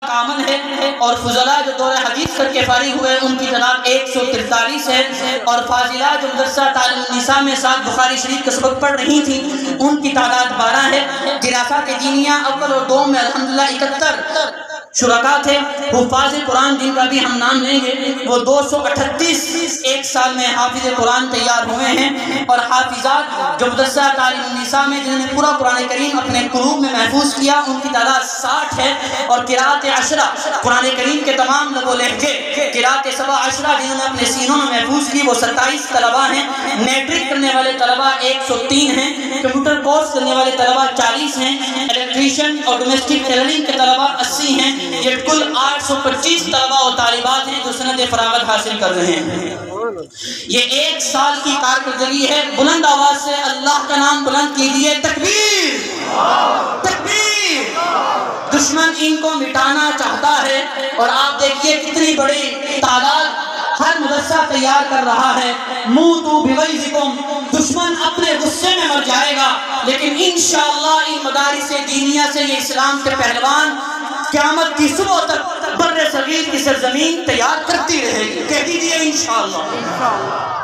کامل ہے، اور فضلاء جو دور حدیث کر کے فارغ ہوئے ان کی تعداد 143 ہے، اور فاضلہ جو مدرسہ تعلیم النساء میں ساتھ بخاری شریف کا سبق پڑھ رہی تھیں ان کی تعداد 12 ہے۔ دراسات دینیہ اول اور دوم میں الحمدللہ 71 شرکاء تھے۔ حفاظ قرآن جن کا بھی ہم نام لیں گے وہ 238 ایک سال میں حافظ قرآن تیار ہوئے ہیں، اور حافظات جو مدرسہ تعلیم النساء میں جنہوں نے پورا قرآن کریم اپنے قلوب میں محفوظ کیا ان کی تعداد 60 ہے، اور قراءت عشرہ قرآن کریم کے تمام لب و لہجے قراءت سبع عشرہ جنہوں نے اپنے سینوں میں محفوظ کی وہ 27 طلبہ ہیں۔ میٹرک کرنے والے طلبہ 103 ہیں، کمپیوٹر کورس کرنے والے طلبہ 40 ہیں، الیکٹریشین اور ڈومیسٹک ٹیلرنگ کے طلبہ 80 ہیں۔ یہ کل 825 طلبہ و طالبات ہیں جو سند فراغت حاصل کر رہے ہیں۔ یہ ایک سال کی کارکردگی ہے۔ بلند آواز سے اللہ کا نام بلند کیجیے، تکبیر تکبیر۔ دشمن ان کو مٹانا چاہتا ہے، اور آپ دیکھیے کتنی بڑی تعداد ہر مدرسہ تیار کر رہا ہے۔ موتوا بغیظکم، دشمن اپنے غصے میں مر جائے گا، لیکن انشاءاللہ ان مدارس دینیہ سے یہ اسلام کے پہلوان قیامت کی صبح تک بر صغیر کی سرزمین تیار کرتی رہے گی۔ کہہ دیجئے انشاءاللہ۔